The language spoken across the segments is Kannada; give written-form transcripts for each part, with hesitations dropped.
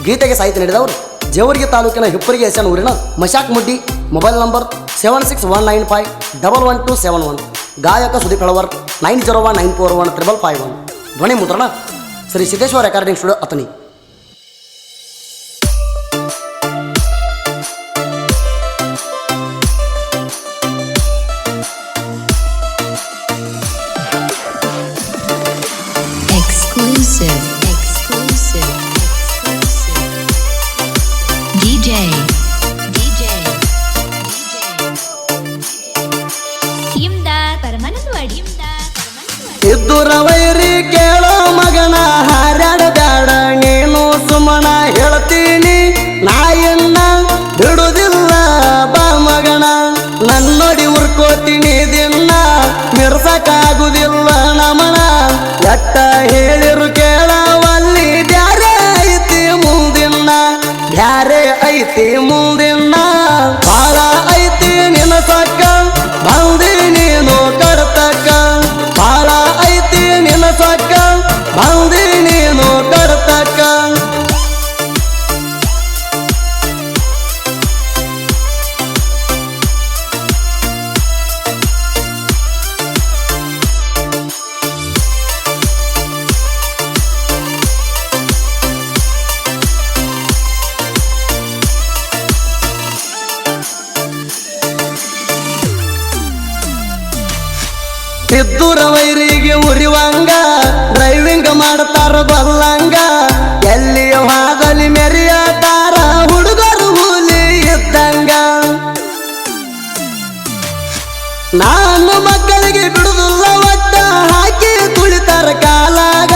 ಗೀತೆಗೆ ಸಾಹಿತ್ಯ ನೀಡಿದವರು ಜೇವರ್ಗಿ ತಾಲೂಕಿನ ಹಿಪ್ಪರಿಗೆ ಎಸನ್ ಊರಿನ ಮಶಾಕ್ ಮುಡ್ಡಿ. Mobile number 7619511271. ಗಾಯಕ ಸುದೀಪ್ ಹೆಳವರ್ 9019415551. ಧ್ವನಿ ಮುದ್ರಣ Shri Siddeshwara recording studio Athani. Exclusive. DJ. ಇದ್ದುರ ವೈರಿ ಕೇಳೋ ಮಗನ ಹಾರ್ಯಾಡ ಬ್ಯಾಡ ನೀನು ಸುಮನ ಹೇಳ್ತೀನಿ ನಾಯನ್ನ ಬಿಡುದಿಲ್ಲ ಬಾ ಮಗನ. ನನ್ನೊಡಿ ಉರ್ಕೋತೀನಿ ದಿನ ಮಿರ್ಸಕ್ಕಾಗುದಿಲ್ಲ ನಮನ. ಎಟ್ಟ ಹೇಳಿರು ಕೇಳವಲ್ಲಿ ಬ್ಯಾರೆ ಐತಿ ಮುಂದಿನ, ಬ್ಯಾರೆ ಐತಿ ಮುಂದಿನ. ಬಾಳ ಐತಿ ನಿನ್ನ ಸಕ್ಕ ಬಂದಿ ನೀನು ಕರ್ತಕ್ಕ. ಬಾಳ ಐತಿ ನಿನ್ನ ಸಕ್ಕ ಬಂದಿ ನೀನು ಕರ್ತಕ್ಕ. ಇದ್ದುರ ವೈರಿಗೆ ಉರಿವಂಗ ಡ್ರೈವಿಂಗ್ ಮಾಡ್ತಾರ ಬಲ್ಲಂಗ. ಎಲ್ಲಿ ವಾದಲಿ ಮೆರಿಯತಾರ ಹುಡುಗರು ಹುಲಿ ಇದ್ದಂಗ. ನಾನು ಮಕ್ಕಳಿಗೆ ಬಿಡುದಿಲ್ಲ ಒಟ್ಟ ಹಾಕಿ ತುಳಿತಾರ ಕಾಲಾಗ.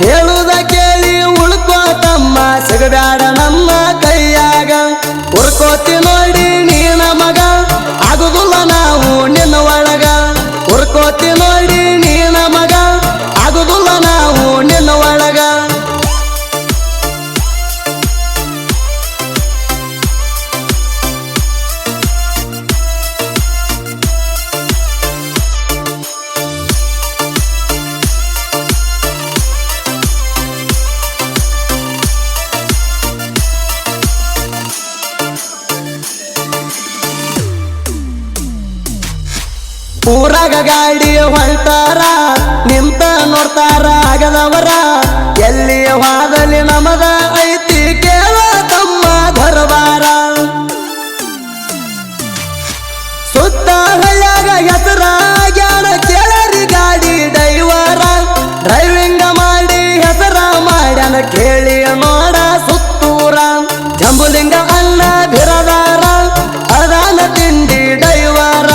ಹೇಳುದ ಕೇಳಿ ಉಳ್ಕೋ ತಮ್ಮ ಸಿಗಬ್ಯಾಡ ನಮ್ಮ ಕೈಯಾಗ. ಉರ್ಕೋತಿ ನೋಡಿ ನೀನ ಮಗ ಆಗುದಿಲ್ಲ ನಾವು ನಿನ್ನ ಒಳಗ. ಉರ್ಕೋತಿ ನೋಡಿ ನೀನ ಮಗ ಆಗುದಿಲ್ಲ ನಾವು ನಿನ್ನ ಒಳಗ. ಊರಾಗ ಗಾಡಿ ಹೊಂಟಾರ ನಿಂತ ನೋಡ್ತಾರ ಆಗದವರ. ಎಲ್ಲಿ ವಾದಲಿ ನಮದ ಐತಿ ಕೇಳ ತಮ್ಮ ದರ್ಬಾರ. ಸುತ್ತ ಹಳ್ಳ್ಯಾಗ ಹೆಸರಾಗ್ಯಾನ ಕೇಳರಿ ಗಾಡಿ ಡೈವರ. ಡ್ರೈವಿಂಗ್ ಮಾಡಿ ಹೆಸರ ಮಾಡ್ಯಾನ ಕೇಳಿ ನೋಡ ಸುತ್ತೂರ. ಜಂಬುಲಿಂಗ ಅಣ್ಣ ಬಿರದಾರ ಅದಾನ ತಿಂಡಿ ಡೈವರ.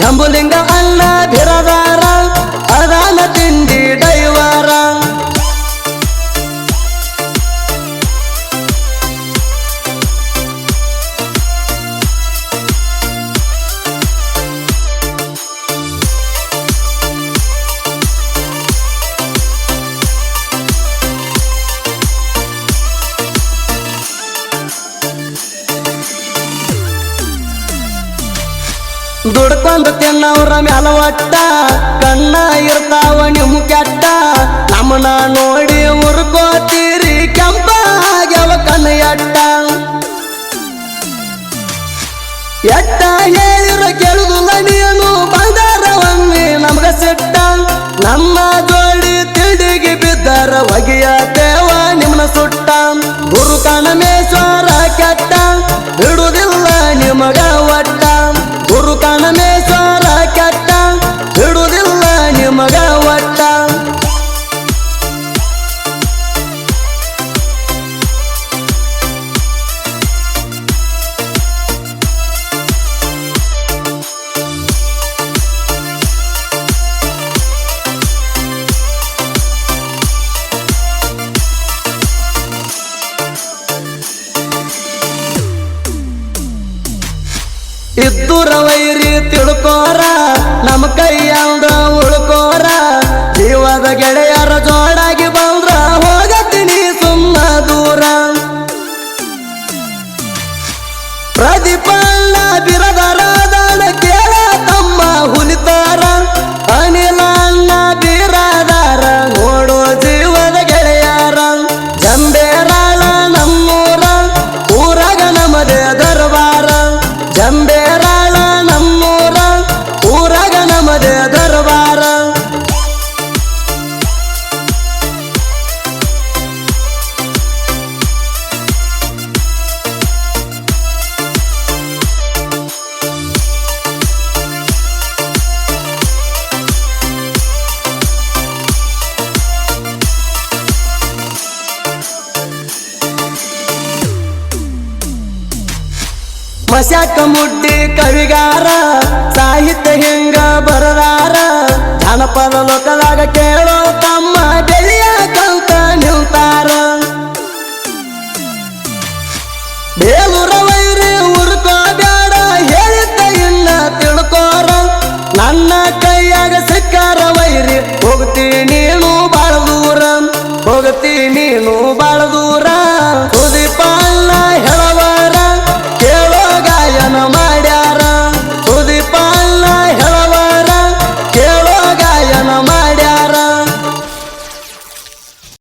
ಜಂಬುಲಿಂಗ ಅಣ್ಣ ಬಿರದಾರ ಅದಾನ ತಿಂಡಿ ಡೈವರ. ದುಡ್ಕೊಂಡು ತಿನ್ನವ್ರ ಮ್ಯಾಲ ಒಟ್ಟ ಕಣ್ಣ ಇರ್ತಾವ ನಿಮ್ಮ ಕೆಟ್ಟ. ನಮ್ಮನ ನೋಡಿ ಉರ್ಕೋತೀರಿ ಕೆಂಪಾಗ್ಯವ ಕಣ್ಣ ಎಟ್ಟ. ಎಟ್ಟ ಹೇಳಿರ ಕೇಳುದಿಲ್ಲ ನೀನು ಬಂದಾರ ಒಮ್ಮೆ ನಮ್ಗ ಸಿಟ್ಟ. ನಮ್ಮ ಜೋಡಿ ತಿಡಿಗೆ ಬಿದ್ದರ ಒಗೆಯತೇವ ನಿಮ್ಮನ ಸುಟ್ಟ. ಗುರು ಕಣಮೇಶ್ವರ ಕೆಟ್ಟ ಬಿಡುದಿಲ್ಲ ನಿಮಗ ಒಟ್ಟ. ಗುರು ಕಣಮೇಶ್ವರ ಕೆಟ್ಟ ಬಿಡುದಿಲ್ಲ ನಿಮಗ ಒಟ್ಟ. ಇದ್ದುರ ವೈರಿ ತಿಳ್ಕೋರ ನಮ್ಮ ಕೈಯಂದ ಉಳ್ಕೋರ. ಜೀವದ ಗೆಳೆಯರ ಜೋಡಾಗಿ ಬಂದ್ರ ಹೋಗತೀನಿ ಸುಮ್ಮ ದೂರ. ಪ್ರದೀಪಣ್ಣ ಬಿರದರಾದಾನ ಕೇಳ ತಮ್ಮ ಹುಲಿತಾರ. ಅನಿಲ ಅಣ್ಣ ಬಿರದಾರ ನೋಡೋ ಜೀವದ ಗೆಳೆಯರ. ಜಂಬೇರಾಳ ನಮ್ಮ ಮಸ್ಯಾಕ ಮುಡ್ಡಿ ಕವಿಗಾರ ಸಾಹಿತ್ಯ ಹಿಂಗ ಬರದಾರ ಜಾನಪದ ಲೋಕದಾಗ ಕೇಳೋ ತಮ್ಮ ಬೆಳೆಯ ಕಲ್ತ ನಿಲ್ತಾರ ಬೇಲೂರ ವೈರಿ ಉರ್ಕೋ ಬ್ಯಾಡ ಹೇಳಿದ್ದ ಇನ್ನ ತಿಳ್ಕೋರ ನನ್ನ ಕೈಯಾಗ ಸಿಕ್ಕಾರ ವೈರಿ ಹೋಗ್ತಿ ನೀನು ಬಾಳ ದೂರ ಹೋಗ್ತಿ ನೀನು ಬಾಳ ದೂರ